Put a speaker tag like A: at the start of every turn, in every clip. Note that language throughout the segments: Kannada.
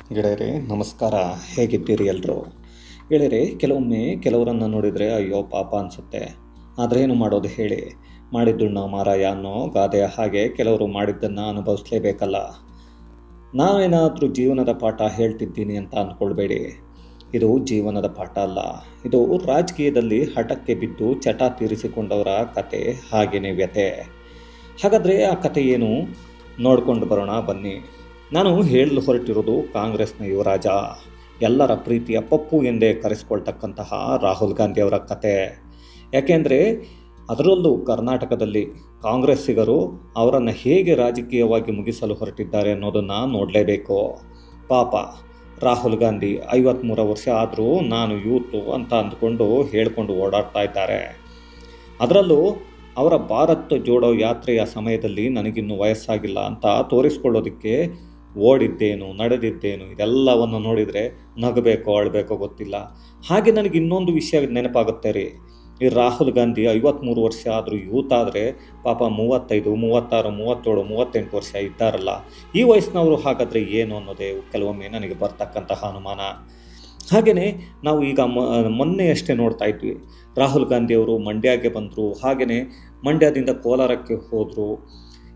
A: ಗೆಳೆಯರೇ ನಮಸ್ಕಾರ. ಹೇಗಿದ್ದೀರಿ ಎಲ್ಲರೂ? ಗೆಳೆಯರೇ, ಕೆಲವೊಮ್ಮೆ ಕೆಲವರನ್ನು ನೋಡಿದರೆ ಅಯ್ಯೋ ಪಾಪ ಅನಿಸುತ್ತೆ. ಆದರೆ ಏನು ಮಾಡೋದು ಹೇಳಿ, ಮಾಡಿದ್ದುಣ್ಣ ಮಾರಾಯ ಅನ್ನೋ ಗಾದೆಯ ಹಾಗೆ ಕೆಲವರು ಮಾಡಿದ್ದನ್ನು ಅನುಭವಿಸಲೇಬೇಕಲ್ಲ. ನಾವೇನಾದರೂ ಜೀವನದ ಪಾಠ ಹೇಳ್ತಿದ್ದೀನಿ ಅಂತ ಅಂದ್ಕೊಳ್ಬೇಡಿ. ಇದು ಜೀವನದ ಪಾಠ ಅಲ್ಲ, ಇದು ರಾಜಕೀಯದಲ್ಲಿ ಹಠಕ್ಕೆ ಬಿದ್ದು ಚಟ ತೀರಿಸಿಕೊಂಡವರ ಕತೆ, ಹಾಗೇನೆ ವ್ಯತೆ. ಹಾಗಾದರೆ ಆ ಕತೆ ಏನು ನೋಡ್ಕೊಂಡು ಬರೋಣ ಬನ್ನಿ. ನಾನು ಹೇಳಲು ಹೊರಟಿರೋದು ಕಾಂಗ್ರೆಸ್ನ ಯುವರಾಜ, ಎಲ್ಲರ ಪ್ರೀತಿಯ ಪಪ್ಪು ಎಂದೇ ಕರೆಸಿಕೊಳ್ತಕ್ಕಂತಹ ರಾಹುಲ್ ಗಾಂಧಿ ಅವರ ಕತೆ. ಯಾಕೆಂದರೆ ಅದರಲ್ಲೂ ಕರ್ನಾಟಕದಲ್ಲಿ ಕಾಂಗ್ರೆಸ್ಸಿಗರು ಅವರನ್ನು ಹೇಗೆ ರಾಜಕೀಯವಾಗಿ ಮುಗಿಸಲು ಹೊರಟಿದ್ದಾರೆ ಅನ್ನೋದನ್ನು ನೋಡಲೇಬೇಕು. ಪಾಪ ರಾಹುಲ್ ಗಾಂಧಿ 53 ವರ್ಷ ಆದರೂ ನಾನು ಯೂತು ಅಂತ ಅಂದ್ಕೊಂಡು ಹೇಳ್ಕೊಂಡು ಓಡಾಡ್ತಾ ಇದ್ದಾರೆ. ಅದರಲ್ಲೂ ಅವರ ಭಾರತ್ ಜೋಡೋ ಯಾತ್ರೆಯ ಸಮಯದಲ್ಲಿ ನನಗಿನ್ನೂ ವಯಸ್ಸಾಗಿಲ್ಲ ಅಂತ ತೋರಿಸ್ಕೊಳ್ಳೋದಕ್ಕೆ ಓಡಿದ್ದೇನು, ನಡೆದಿದ್ದೇನು, ಇದೆಲ್ಲವನ್ನು ನೋಡಿದರೆ ನಗಬೇಕೋ ಅಳಬೇಕೋ ಗೊತ್ತಿಲ್ಲ. ಹಾಗೆ ನನಗೆ ಇನ್ನೊಂದು ವಿಷಯ ನೆನಪಾಗುತ್ತೆ ರೀ. ಈ ರಾಹುಲ್ ಗಾಂಧಿ 53 ವರ್ಷ ಆದರೂ ಯೂತ್ ಆದರೆ ಪಾಪ 35, 36, 37, 38 ವರ್ಷ ಇದ್ದಾರಲ್ಲ, ಈ ವಯಸ್ಸಿನವರು ಹಾಗಾದರೆ ಏನು ಅನ್ನೋದೇ ಕೆಲವೊಮ್ಮೆ ನನಗೆ ಬರ್ತಕ್ಕಂತಹ ಅನುಮಾನ. ಹಾಗೆಯೇ ನಾವು ಈಗ ಮೊನ್ನೆಯಷ್ಟೇ ನೋಡ್ತಾ ಇದ್ವಿ, ರಾಹುಲ್ ಗಾಂಧಿಯವರು ಮಂಡ್ಯಕ್ಕೆ ಬಂದರು, ಹಾಗೆಯೇ ಮಂಡ್ಯದಿಂದ ಕೋಲಾರಕ್ಕೆ ಹೋದರು.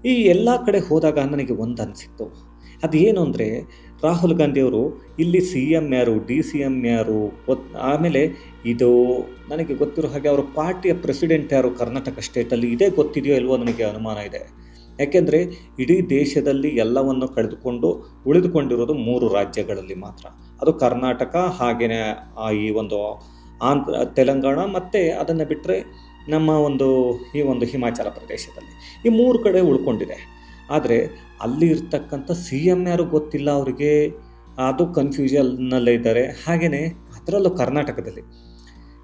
A: ಈ ಎಲ್ಲ ಕಡೆ ಹೋದಾಗ ನನಗೆ ಒಂದು ಅನಿಸಿತ್ತು, ಅದೇನು ಅಂದರೆ ರಾಹುಲ್ ಗಾಂಧಿಯವರು ಇಲ್ಲಿ CM ಯಾರು, DCM ಯಾರು, ಆಮೇಲೆ ಇದು ನನಗೆ ಗೊತ್ತಿರೋ ಹಾಗೆ ಅವರ ಪಾರ್ಟಿಯ ಪ್ರೆಸಿಡೆಂಟ್ ಯಾರು ಕರ್ನಾಟಕ ಸ್ಟೇಟಲ್ಲಿ, ಇದೇ ಗೊತ್ತಿದೆಯೋ ಇಲ್ವೋ ನನಗೆ ಅನುಮಾನ ಇದೆ. ಯಾಕೆಂದರೆ ಇಡೀ ದೇಶದಲ್ಲಿ ಎಲ್ಲವನ್ನು ಕಳೆದುಕೊಂಡು ಉಳಿದುಕೊಂಡಿರೋದು 3 ರಾಜ್ಯಗಳಲ್ಲಿ ಮಾತ್ರ, ಅದು ಕರ್ನಾಟಕ, ಹಾಗೆಯೇ ಈ ಒಂದು ತೆಲಂಗಾಣ, ಮತ್ತು ಅದನ್ನು ಬಿಟ್ಟರೆ ನಮ್ಮ ಈ ಒಂದು ಹಿಮಾಚಲ ಪ್ರದೇಶದಲ್ಲಿ, ಈ 3 ಕಡೆ ಉಳ್ಕೊಂಡಿದೆ. ಆದರೆ ಅಲ್ಲಿ ಇರ್ತಕ್ಕಂಥ CM ಯಾರು ಗೊತ್ತಿಲ್ಲ ಅವರಿಗೆ, ಅದು ಕನ್ಫ್ಯೂಷನ್ನಲ್ಲೇ ಇದ್ದಾರೆ. ಹಾಗೆಯೇ ಅದರಲ್ಲೂ ಕರ್ನಾಟಕದಲ್ಲಿ,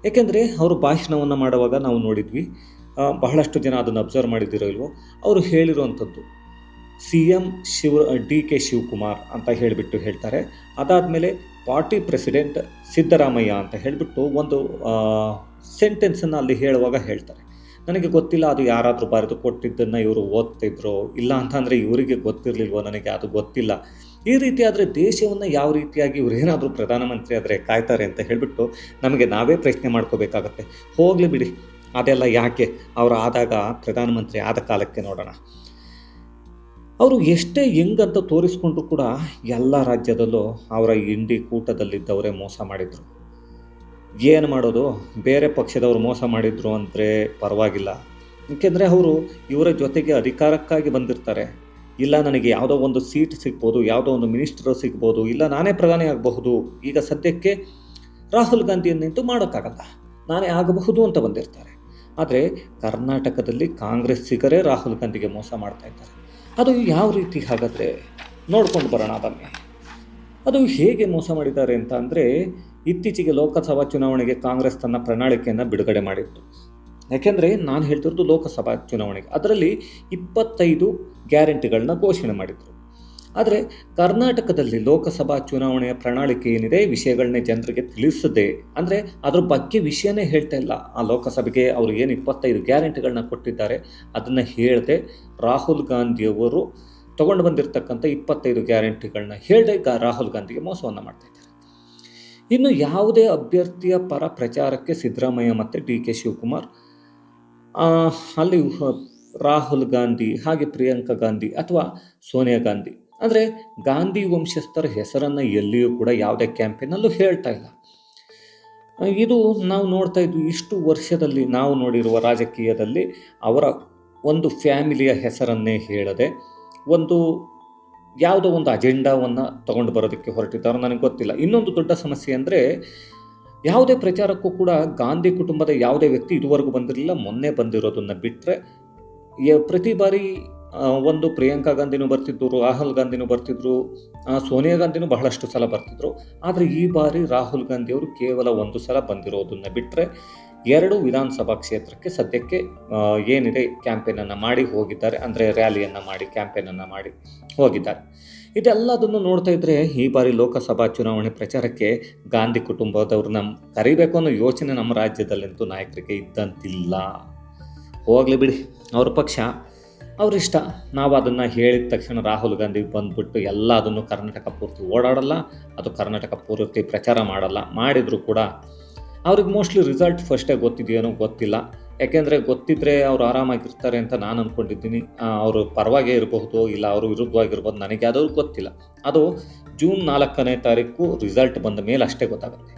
A: ಏಕೆಂದರೆ ಅವರು ಭಾಷಣವನ್ನು ಮಾಡುವಾಗ ನಾವು ನೋಡಿದ್ವಿ, ಬಹಳಷ್ಟು ಜನ ಅದನ್ನು ಅಬ್ಸರ್ವ್ ಮಾಡಿದ್ದೀರೋ ಇಲ್ವೋ, ಅವರು ಹೇಳಿರುವಂಥದ್ದು CM DK ಶಿವಕುಮಾರ್ ಅಂತ ಹೇಳಿಬಿಟ್ಟು ಹೇಳ್ತಾರೆ. ಅದಾದಮೇಲೆ ಪಾರ್ಟಿ ಪ್ರೆಸಿಡೆಂಟ್ ಸಿದ್ದರಾಮಯ್ಯ ಅಂತ ಹೇಳಿಬಿಟ್ಟು ಒಂದು ಸೆಂಟೆನ್ಸನ್ನು ಅಲ್ಲಿ ಹೇಳುವಾಗ ಹೇಳ್ತಾರೆ. ನನಗೆ ಗೊತ್ತಿಲ್ಲ ಅದು ಯಾರಾದರೂ ಬರೆದು ಕೊಟ್ಟಿದ್ದನ್ನು ಇವರು ಓದ್ತಿದ್ರು, ಇಲ್ಲ ಅಂತಂದರೆ ಇವರಿಗೆ ಗೊತ್ತಿರಲಿಲ್ವೋ, ನನಗೆ ಅದು ಗೊತ್ತಿಲ್ಲ. ಈ ರೀತಿ ಆದರೆ ದೇಶವನ್ನು ಯಾವ ರೀತಿಯಾಗಿ ಇವರು ಏನಾದರೂ ಪ್ರಧಾನಮಂತ್ರಿ ಆದರೆ ಕಾಯ್ತಾರೆ ಅಂತ ಹೇಳಿಬಿಟ್ಟು ನಮಗೆ ನಾವೇ ಪ್ರಶ್ನೆ ಮಾಡ್ಕೋಬೇಕಾಗತ್ತೆ. ಹೋಗಲಿ ಬಿಡಿ, ಅದೆಲ್ಲ ಯಾಕೆ, ಅವರು ಆದಾಗ ಪ್ರಧಾನಮಂತ್ರಿ ಆದ ಕಾಲಕ್ಕೆ ನೋಡೋಣ. ಅವರು ಎಷ್ಟೇ ಹೆಂಗಂತ ತೋರಿಸ್ಕೊಂಡ್ರು ಕೂಡ ಎಲ್ಲ ರಾಜ್ಯದಲ್ಲೂ ಅವರ ಇಂಡಿ ಕೂಟದಲ್ಲಿದ್ದವರೇ ಮೋಸ ಮಾಡಿದರು. ಏನು ಮಾಡೋದು, ಬೇರೆ ಪಕ್ಷದವರು ಮೋಸ ಮಾಡಿದರು ಅಂದರೆ ಪರವಾಗಿಲ್ಲ, ಏಕೆಂದರೆ ಅವರು ಇವರ ಜೊತೆಗೆ ಅಧಿಕಾರಕ್ಕಾಗಿ ಬಂದಿರ್ತಾರೆ. ಇಲ್ಲ ನನಗೆ ಯಾವುದೋ ಒಂದು ಸೀಟ್ ಸಿಗ್ಬೋದು, ಯಾವುದೋ ಒಂದು ಮಿನಿಸ್ಟರ್ ಸಿಗ್ಬೋದು, ಇಲ್ಲ ನಾನೇ ಪ್ರಧಾನಿ ಆಗಬಹುದು, ಈಗ ಸದ್ಯಕ್ಕೆ ರಾಹುಲ್ ಗಾಂಧಿಯನ್ನಿಂತೂ ಮಾಡೋಕ್ಕಾಗಲ್ಲ, ನಾನೇ ಆಗಬಹುದು ಅಂತ ಬಂದಿರ್ತಾರೆ. ಆದರೆ ಕರ್ನಾಟಕದಲ್ಲಿ ಕಾಂಗ್ರೆಸ್ಸಿಗರೇ ರಾಹುಲ್ ಗಾಂಧಿಗೆ ಮೋಸ ಮಾಡ್ತಾ ಇದ್ದಾರೆ. ಅದು ಯಾವ ರೀತಿ ಹಾಗಾದರೆ ನೋಡ್ಕೊಂಡು ಬರೋಣ ಬನ್ನಿ. ಅದು ಹೇಗೆ ಮೋಸ ಮಾಡಿದ್ದಾರೆ ಅಂತ ಅಂದರೆ, ಇತ್ತೀಚೆಗೆ ಲೋಕಸಭಾ ಚುನಾವಣೆಗೆ ಕಾಂಗ್ರೆಸ್ ತನ್ನ ಪ್ರಣಾಳಿಕೆಯನ್ನು ಬಿಡುಗಡೆ ಮಾಡಿತ್ತು. ಯಾಕೆಂದರೆ ನಾನು ಹೇಳ್ತಿರೋದು ಲೋಕಸಭಾ ಚುನಾವಣೆಗೆ, ಅದರಲ್ಲಿ 25 ಗ್ಯಾರಂಟಿಗಳನ್ನ ಘೋಷಣೆ ಮಾಡಿದರು. ಆದರೆ ಕರ್ನಾಟಕದಲ್ಲಿ ಲೋಕಸಭಾ ಚುನಾವಣೆಯ ಪ್ರಣಾಳಿಕೆ ಏನಿದೆ, ವಿಷಯಗಳನ್ನೇ ಜನರಿಗೆ ತಿಳಿಸದೆ, ಅಂದರೆ ಅದ್ರ ಬಗ್ಗೆ ವಿಷಯನೇ ಹೇಳ್ತಾ ಇಲ್ಲ. ಆ ಲೋಕಸಭೆಗೆ ಅವರು ಏನು 25 ಗ್ಯಾರಂಟಿಗಳನ್ನ ಕೊಟ್ಟಿದ್ದಾರೆ ಅದನ್ನು ಹೇಳದೆ ರಾಹುಲ್ ಗಾಂಧಿಯವರು ತೊಗೊಂಡು ಬಂದಿರತಕ್ಕಂಥ 25 ಗ್ಯಾರಂಟಿಗಳನ್ನ ಹೇಳದೆ ರಾಹುಲ್ ಗಾಂಧಿಗೆ ಮೋಸವನ್ನು ಮಾಡ್ತಾ ಇದ್ದಾರೆ. ಇನ್ನು ಯಾವುದೇ ಅಭ್ಯರ್ಥಿಯ ಪರ ಪ್ರಚಾರಕ್ಕೆ ಸಿದ್ದರಾಮಯ್ಯ ಮತ್ತು DK ಶಿವಕುಮಾರ್ ಅಲ್ಲಿ ರಾಹುಲ್ ಗಾಂಧಿ, ಹಾಗೆ ಪ್ರಿಯಾಂಕಾ ಗಾಂಧಿ ಅಥವಾ ಸೋನಿಯಾ ಗಾಂಧಿ, ಅಂದರೆ ಗಾಂಧಿ ವಂಶಸ್ಥರ ಹೆಸರನ್ನು ಎಲ್ಲಿಯೂ ಕೂಡ ಯಾವುದೇ ಕ್ಯಾಂಪೇನಲ್ಲೂ ಹೇಳ್ತಾ ಇಲ್ಲ. ಇದು ನಾವು ನೋಡ್ತಾ ಇದ್ವಿ, ಇಷ್ಟು ವರ್ಷದಲ್ಲಿ ನಾವು ನೋಡಿರುವ ರಾಜಕೀಯದಲ್ಲಿ ಅವರ ಒಂದು ಫ್ಯಾಮಿಲಿಯ ಹೆಸರನ್ನೇ ಹೇಳದೆ ಯಾವುದೋ ಒಂದು ಅಜೆಂಡಾವನ್ನು ತೊಗೊಂಡು ಬರೋದಕ್ಕೆ ಹೊರಟಿದ್ದಾರೆ. ನನಗೆ ಗೊತ್ತಿಲ್ಲ. ಇನ್ನೊಂದು ದೊಡ್ಡ ಸಮಸ್ಯೆ ಅಂದರೆ, ಯಾವುದೇ ಪ್ರಚಾರಕ್ಕೂ ಕೂಡ ಗಾಂಧಿ ಕುಟುಂಬದ ಯಾವುದೇ ವ್ಯಕ್ತಿ ಇದುವರೆಗೂ ಬಂದಿರಲಿಲ್ಲ. ಮೊನ್ನೆ ಬಂದಿರೋದನ್ನು ಬಿಟ್ಟರೆ ಪ್ರತಿ ಬಾರಿ ಒಂದು ಪ್ರಿಯಾಂಕಾ ಗಾಂಧಿನೂ ಬರ್ತಿದ್ರು, ರಾಹುಲ್ ಗಾಂಧಿನೂ ಬರ್ತಿದ್ರು, ಸೋನಿಯಾ ಗಾಂಧಿನೂ ಬಹಳಷ್ಟು ಸಲ ಬರ್ತಿದ್ರು. ಆದರೆ ಈ ಬಾರಿ ರಾಹುಲ್ ಗಾಂಧಿಯವರು ಕೇವಲ 1 ಸಲ ಬಂದಿರೋದನ್ನು ಬಿಟ್ಟರೆ 2 ವಿಧಾನಸಭಾ ಕ್ಷೇತ್ರಕ್ಕೆ ಸದ್ಯಕ್ಕೆ ಏನಿದೆ ಕ್ಯಾಂಪೇನನ್ನು ಮಾಡಿ ಹೋಗಿದ್ದಾರೆ, ಅಂದರೆ ರ್ಯಾಲಿಯನ್ನು ಮಾಡಿ ಕ್ಯಾಂಪೇನನ್ನು ಮಾಡಿ ಹೋಗಿದ್ದಾರೆ. ಇದೆಲ್ಲದನ್ನು ನೋಡ್ತಾ ಇದ್ದರೆ ಈ ಬಾರಿ ಲೋಕಸಭಾ ಚುನಾವಣೆ ಪ್ರಚಾರಕ್ಕೆ ಗಾಂಧಿ ಕುಟುಂಬದವ್ರನ್ನ ಕರಿಬೇಕು ಅನ್ನೋ ಯೋಚನೆ ನಮ್ಮ ರಾಜ್ಯದಲ್ಲಂತೂ ನಾಯಕರಿಗೆ ಇದ್ದಂತಿಲ್ಲ. ಹೋಗಲಿ ಬಿಡಿ, ಅವ್ರ ಪಕ್ಷ ಅವರಿಷ್ಟ. ನಾವು ಅದನ್ನು ಹೇಳಿದ ತಕ್ಷಣ ರಾಹುಲ್ ಗಾಂಧಿ ಬಂದುಬಿಟ್ಟು ಎಲ್ಲ ಅದನ್ನು ಕರ್ನಾಟಕ ಪೂರ್ತಿ ಓಡಾಡಲ್ಲ, ಅದು ಕರ್ನಾಟಕ ಪೂರ್ತಿ ಪ್ರಚಾರ ಮಾಡಲ್ಲ. ಮಾಡಿದರೂ ಕೂಡ ಅವ್ರಿಗೆ ಮೋಸ್ಟ್ಲಿ ರಿಸಲ್ಟ್ ಫಸ್ಟೇ ಗೊತ್ತಿದೆಯೇನೋ ಗೊತ್ತಿಲ್ಲ. ಯಾಕೆಂದರೆ ಗೊತ್ತಿದ್ದರೆ ಅವರು ಆರಾಮಾಗಿರ್ತಾರೆ ಅಂತ ನಾನು ಅಂದ್ಕೊಂಡಿದ್ದೀನಿ. ಅವರು ಪರವಾಗೇ ಇರಬಹುದು, ಇಲ್ಲ ಅವರು ವಿರುದ್ಧವಾಗಿರ್ಬೋದು, ನನಗೆ ಅದು ಗೊತ್ತಿಲ್ಲ. ಅದು ಜೂನ್ 4ನೇ ತಾರೀಕು ರಿಸಲ್ಟ್ ಬಂದ ಮೇಲೆ ಅಷ್ಟೇ ಗೊತ್ತಾಗುತ್ತೆ.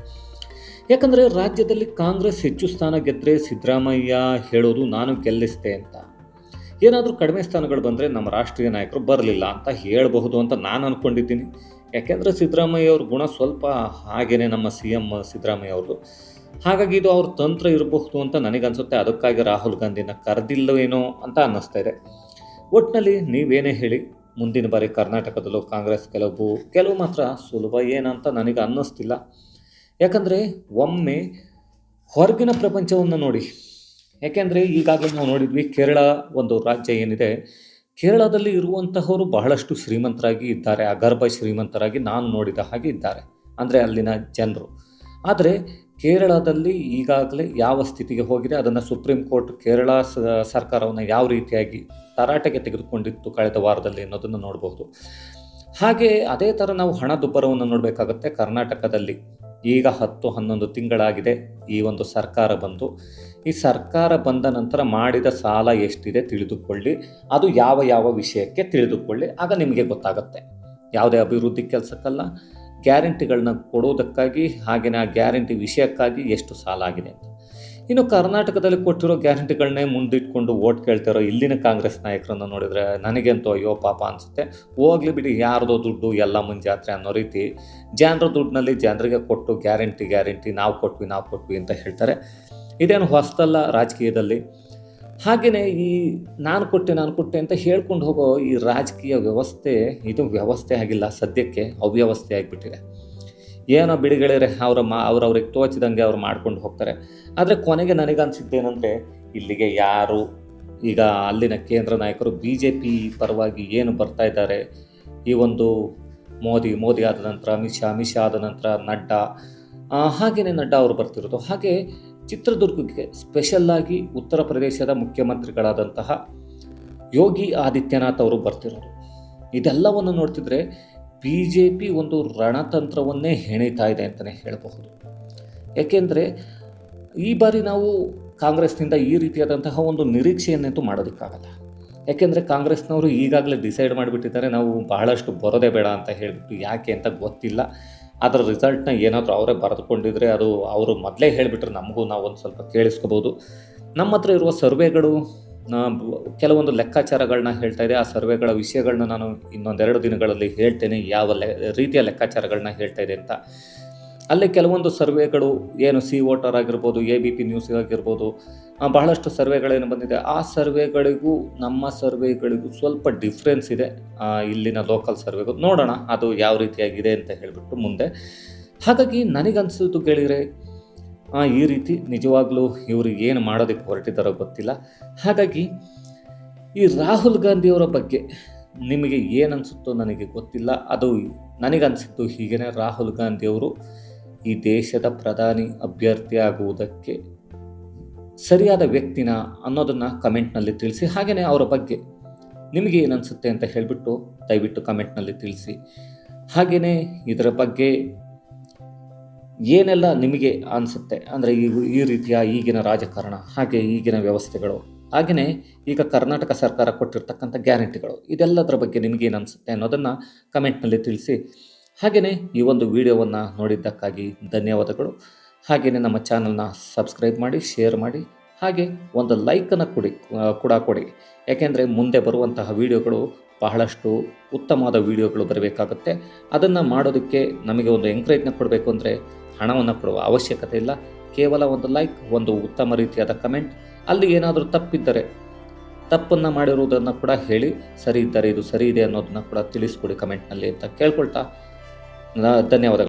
A: ಯಾಕಂದರೆ ರಾಜ್ಯದಲ್ಲಿ ಕಾಂಗ್ರೆಸ್ ಹೆಚ್ಚು ಸ್ಥಾನ ಗೆದ್ದರೆ ಸಿದ್ದರಾಮಯ್ಯ ಹೇಳೋದು ನಾನು ಗೆಲ್ಲಿಸ್ತೆ ಅಂತ. ಏನಾದರೂ ಕಡಿಮೆ ಸ್ಥಾನಗಳು ಬಂದರೆ ನಮ್ಮ ರಾಷ್ಟ್ರೀಯ ನಾಯಕರು ಬರಲಿಲ್ಲ ಅಂತ ಹೇಳಬಹುದು ಅಂತ ನಾನು ಅಂದ್ಕೊಂಡಿದ್ದೀನಿ. ಯಾಕೆಂದರೆ ಸಿದ್ದರಾಮಯ್ಯ ಅವ್ರ ಗುಣ ಸ್ವಲ್ಪ ಹಾಗೇ ನಮ್ಮ CM ಸಿದ್ದರಾಮಯ್ಯ ಅವ್ರದ್ದು. ಹಾಗಾಗಿ ಇದು ಅವ್ರ ತಂತ್ರ ಇರಬಹುದು ಅಂತ ನನಗನ್ಸುತ್ತೆ. ಅದಕ್ಕಾಗಿ ರಾಹುಲ್ ಗಾಂಧಿನ ಕರೆದಿಲ್ಲವೇನೋ ಅಂತ ಅನ್ನಿಸ್ತಾ ಇದೆ. ಒಟ್ಟಿನಲ್ಲಿ ನೀವೇನೇ ಹೇಳಿ, ಮುಂದಿನ ಬಾರಿ ಕರ್ನಾಟಕದಲ್ಲೂ ಕಾಂಗ್ರೆಸ್ ಕೆಲವು ಮಾತ್ರ ಸುಲಭ ಏನಂತ ನನಗೆ ಅನ್ನಿಸ್ತಿಲ್ಲ. ಯಾಕಂದರೆ ಒಮ್ಮೆ ಹೊರಗಿನ ಪ್ರಪಂಚವನ್ನು ನೋಡಿ. ಯಾಕೆಂದರೆ ಈಗಾಗಲೇ ನಾವು ನೋಡಿದ್ವಿ, ಕೇರಳ ಒಂದು ರಾಜ್ಯ ಏನಿದೆ, ಕೇರಳದಲ್ಲಿ ಇರುವಂತಹವರು ಬಹಳಷ್ಟು ಶ್ರೀಮಂತರಾಗಿ ಇದ್ದಾರೆ, ಅಗರ್ಭ ಶ್ರೀಮಂತರಾಗಿ ನಾನು ನೋಡಿದ ಹಾಗೆ ಇದ್ದಾರೆ, ಅಂದರೆ ಅಲ್ಲಿನ ಜನರು. ಆದರೆ ಕೇರಳದಲ್ಲಿ ಈಗಾಗಲೇ ಯಾವ ಸ್ಥಿತಿಗೆ ಹೋಗಿದೆ, ಅದನ್ನು ಸುಪ್ರೀಂ ಕೋರ್ಟ್ ಕೇರಳ ಸರ್ಕಾರವನ್ನು ಯಾವ ರೀತಿಯಾಗಿ ತರಾಟೆಗೆ ತೆಗೆದುಕೊಂಡಿತ್ತು ಕಳೆದ ವಾರದಲ್ಲಿ ಅನ್ನೋದನ್ನು ನೋಡಬಹುದು. ಹಾಗೆ ಅದೇ ಥರ ನಾವು ಹಣದುಬ್ಬರವನ್ನು ನೋಡಬೇಕಾಗುತ್ತೆ. ಕರ್ನಾಟಕದಲ್ಲಿ ಈಗ 10-11 ತಿಂಗಳಾಗಿದೆ ಈ ಒಂದು ಸರ್ಕಾರ ಬಂದು. ಈ ಸರ್ಕಾರ ಬಂದ ನಂತರ ಮಾಡಿದ ಸಾಲ ಎಷ್ಟಿದೆ ತಿಳಿದುಕೊಳ್ಳಿ, ಅದು ಯಾವ ವಿಷಯಕ್ಕೆ ತಿಳಿದುಕೊಳ್ಳಿ, ಆಗ ನಿಮಗೆ ಗೊತ್ತಾಗುತ್ತೆ. ಯಾವುದೇ ಅಭಿವೃದ್ಧಿ ಕೆಲಸಕ್ಕಲ್ಲ, ಗ್ಯಾರಂಟಿಗಳನ್ನ ಕೊಡೋದಕ್ಕಾಗಿ, ಹಾಗೆಯೇ ಆ ಗ್ಯಾರಂಟಿ ವಿಷಯಕ್ಕಾಗಿ ಎಷ್ಟು ಸಾಲ ಆಗಿದೆ ಅಂತ. ಇನ್ನು ಕರ್ನಾಟಕದಲ್ಲಿ ಕೊಟ್ಟಿರೋ ಗ್ಯಾರಂಟಿಗಳನ್ನೇ ಮುಂದಿಟ್ಕೊಂಡು ಓಟ್ ಕೇಳ್ತಿರೋ ಇಲ್ಲಿನ ಕಾಂಗ್ರೆಸ್ ನಾಯಕರನ್ನು ನೋಡಿದರೆ ನನಗಂತೂ ಅಯ್ಯೋ ಪಾಪ ಅನಿಸುತ್ತೆ. ಹೋಗ್ಲಿ ಬಿಡಿ, ಯಾರ್ದೋ ದುಡ್ಡು ಎಲ್ಲ ಮುಂಜಾತ್ರೆ ಅನ್ನೋ ರೀತಿ ಜನರ ದುಡ್ಡಿನಲ್ಲಿ ಜನರಿಗೆ ಕೊಟ್ಟು ಗ್ಯಾರಂಟಿ ನಾವು ಕೊಟ್ವಿ ಅಂತ ಹೇಳ್ತಾರೆ. ಇದೇನು ಹೊಸದಲ್ಲ ರಾಜಕೀಯದಲ್ಲಿ. ಹಾಗೆಯೇ ಈ ನಾನು ಕೊಟ್ಟೆ ಅಂತ ಹೇಳ್ಕೊಂಡು ಹೋಗೋ ಈ ರಾಜಕೀಯ ವ್ಯವಸ್ಥೆ, ಇದು ವ್ಯವಸ್ಥೆ ಆಗಿಲ್ಲ, ಸದ್ಯಕ್ಕೆ ಅವ್ಯವಸ್ಥೆ ಆಗಿಬಿಟ್ಟಿದೆ. ಏನೋ ಬಿಡಿಗಳಿದ್ರೆ ಅವ್ರವ್ರಿಗೆ ತೋಚಿದಂಗೆ ಅವ್ರು ಮಾಡ್ಕೊಂಡು ಹೋಗ್ತಾರೆ. ಆದರೆ ಕೊನೆಗೆ ನನಗನ್ಸಿದ್ದೇನೆಂದರೆ, ಇಲ್ಲಿಗೆ ಯಾರು ಈಗ ಅಲ್ಲಿನ ಕೇಂದ್ರ ನಾಯಕರು BJP ಪರವಾಗಿ ಏನು ಬರ್ತಾ ಇದ್ದಾರೆ, ಈ ಒಂದು ಮೋದಿ ಆದ ನಂತರ ಅಮಿತ್ ಶಾ ಆದ ನಂತರ ನಡ್ಡಾ, ಹಾಗೆಯೇ ನಡ್ಡಾ ಅವರು ಬರ್ತಿರೋದು. ಹಾಗೆ ಚಿತ್ರದುರ್ಗಕ್ಕೆ ಸ್ಪೆಷಲ್ಲಾಗಿ ಉತ್ತರ ಪ್ರದೇಶದ ಮುಖ್ಯಮಂತ್ರಿಗಳಾದಂತಹ ಯೋಗಿ ಆದಿತ್ಯನಾಥ್ ಅವರು ಬರ್ತಿರೋದು. ಇದೆಲ್ಲವನ್ನು ನೋಡ್ತಿದ್ರೆ BJP ಒಂದು ರಣತಂತ್ರವನ್ನೇ ಹೆಣೀತಾ ಇದೆ ಅಂತಲೇ ಹೇಳಬಹುದು. ಏಕೆಂದರೆ ಈ ಬಾರಿ ನಾವು ಕಾಂಗ್ರೆಸ್ನಿಂದ ಈ ರೀತಿಯಾದಂತಹ ಒಂದು ನಿರೀಕ್ಷೆಯನ್ನಂತೂ ಮಾಡೋದಕ್ಕಾಗಲ್ಲ. ಯಾಕೆಂದರೆ ಕಾಂಗ್ರೆಸ್ನವರು ಈಗಾಗಲೇ ಡಿಸೈಡ್ ಮಾಡಿಬಿಟ್ಟಿದ್ದಾರೆ, ನಾವು ಬಹಳಷ್ಟು ಬರೋದೇ ಬೇಡ ಅಂತ ಹೇಳಿಬಿಟ್ಟು. ಯಾಕೆ ಅಂತ ಗೊತ್ತಿಲ್ಲ. ಅದರ ರಿಸಲ್ಟ್ನ ಏನಾದರೂ ಅವರೇ ಬರೆದುಕೊಂಡಿದ್ರೆ, ಅದು ಅವರು ಮೊದಲೇ ಹೇಳಿಬಿಟ್ರೆ ನಮಗೂ ನಾವು ಒಂದು ಸ್ವಲ್ಪ ಕೇಳಿಸ್ಕೋಬೋದು. ನಮ್ಮ ಹತ್ರ ಇರುವ ಸರ್ವೆಗಳು ಕೆಲವೊಂದು ಲೆಕ್ಕಾಚಾರಗಳನ್ನ ಹೇಳ್ತಾ ಇದೆ. ಆ ಸರ್ವೆಗಳ ವಿಷಯಗಳನ್ನ ನಾನು ಇನ್ನೊಂದೆರಡು ದಿನಗಳಲ್ಲಿ ಹೇಳ್ತೇನೆ, ಯಾವ ರೀತಿಯ ಲೆಕ್ಕಾಚಾರಗಳನ್ನ ಹೇಳ್ತಾ ಇದೆ ಅಂತ. ಅಲ್ಲಿ ಕೆಲವೊಂದು ಸರ್ವೆಗಳು ಏನು ಸಿ ವೋಟರ್ ಆಗಿರ್ಬೋದು, ABP ನ್ಯೂಸ್ ಆಗಿರ್ಬೋದು, ಬಹಳಷ್ಟು ಸರ್ವೆಗಳೇನು ಬಂದಿದೆ. ಆ ಸರ್ವೆಗಳಿಗೂ ನಮ್ಮ ಸರ್ವೆಗಳಿಗೂ ಸ್ವಲ್ಪ ಡಿಫ್ರೆನ್ಸ್ ಇದೆ. ಇಲ್ಲಿನ ಲೋಕಲ್ ಸರ್ವೆಗಳು ನೋಡೋಣ ಅದು ಯಾವ ರೀತಿಯಾಗಿದೆ ಅಂತ ಹೇಳಿಬಿಟ್ಟು ಮುಂದೆ. ಹಾಗಾಗಿ ನನಗನ್ಸಿದ್ದು ಕೇಳಿದರೆ, ಈ ರೀತಿ ನಿಜವಾಗ್ಲೂ ಇವರು ಏನು ಮಾಡೋದಕ್ಕೆ ಹೊರಟಿದ್ದಾರೋ ಗೊತ್ತಿಲ್ಲ. ಹಾಗಾಗಿ ಈ ರಾಹುಲ್ ಗಾಂಧಿಯವರ ಬಗ್ಗೆ ನಿಮಗೆ ಏನನ್ಸುತ್ತೋ ನನಗೆ ಗೊತ್ತಿಲ್ಲ. ಅದು ನನಗನ್ಸಿದ್ದು ಹೀಗೇ, ರಾಹುಲ್ ಗಾಂಧಿಯವರು ಈ ದೇಶದ ಪ್ರಧಾನಿ ಅಭ್ಯರ್ಥಿ ಆಗುವುದಕ್ಕೆ ಸರಿಯಾದ ವ್ಯಕ್ತಿನ ಅನ್ನೋದನ್ನು ಕಮೆಂಟ್ನಲ್ಲಿ ತಿಳಿಸಿ. ಹಾಗೆಯೇ ಅವರ ಬಗ್ಗೆ ನಿಮಗೆ ಏನನ್ಸುತ್ತೆ ಅಂತ ಹೇಳಿಬಿಟ್ಟು ದಯವಿಟ್ಟು ಕಮೆಂಟ್ನಲ್ಲಿ ತಿಳಿಸಿ. ಹಾಗೆಯೇ ಇದರ ಬಗ್ಗೆ ಏನೆಲ್ಲ ನಿಮಗೆ ಅನಿಸುತ್ತೆ, ಅಂದರೆ ಈ ರೀತಿಯ ಈಗಿನ ರಾಜಕಾರಣ, ಹಾಗೆ ಈಗಿನ ವ್ಯವಸ್ಥೆಗಳು, ಹಾಗೆಯೇ ಈಗ ಕರ್ನಾಟಕ ಸರ್ಕಾರ ಕೊಟ್ಟಿರ್ತಕ್ಕಂಥ ಗ್ಯಾರಂಟಿಗಳು, ಇದೆಲ್ಲದರ ಬಗ್ಗೆ ನಿಮಗೇನು ಅನಿಸುತ್ತೆ ಅನ್ನೋದನ್ನು ಕಮೆಂಟ್ನಲ್ಲಿ ತಿಳಿಸಿ. ಹಾಗೆಯೇ ಈ ಒಂದು ವಿಡಿಯೋವನ್ನು ನೋಡಿದ್ದಕ್ಕಾಗಿ ಧನ್ಯವಾದಗಳು. ಹಾಗೆಯೇ ನಮ್ಮ ಚಾನಲ್ನ ಸಬ್ಸ್ಕ್ರೈಬ್ ಮಾಡಿ, ಶೇರ್ ಮಾಡಿ, ಹಾಗೆ ಒಂದು ಲೈಕನ್ನು ಕೊಡಿ. ಯಾಕೆಂದರೆ ಮುಂದೆ ಬರುವಂತಹ ವಿಡಿಯೋಗಳು ಬಹಳಷ್ಟು ಉತ್ತಮವಾದ ವಿಡಿಯೋಗಳು ಬರಬೇಕಾಗುತ್ತೆ. ಅದನ್ನು ಮಾಡೋದಕ್ಕೆ ನಮಗೆ ಒಂದು ಎಂಕರೇಜ್ನ ಕೊಡಬೇಕು ಅಂದರೆ ಹಣವನ್ನು ಕೊಡುವ ಅವಶ್ಯಕತೆ ಇಲ್ಲ. ಕೇವಲ ಒಂದು ಲೈಕ್, ಒಂದು ಉತ್ತಮ ರೀತಿಯಾದ ಕಮೆಂಟ್, ಅಲ್ಲಿ ಏನಾದರೂ ತಪ್ಪಿದ್ದರೆ ತಪ್ಪನ್ನು ಮಾಡಿರುವುದನ್ನು ಕೂಡ ಹೇಳಿ, ಸರಿ ಇದ್ದರೆ ಇದು ಸರಿ ಇದೆ ಅನ್ನೋದನ್ನು ಕೂಡ ತಿಳಿಸ್ಕೊಡಿ ಕಮೆಂಟ್ನಲ್ಲಿ ಅಂತ ಕೇಳ್ಕೊಳ್ತಾ ಧನ್ಯವಾದಗಳು.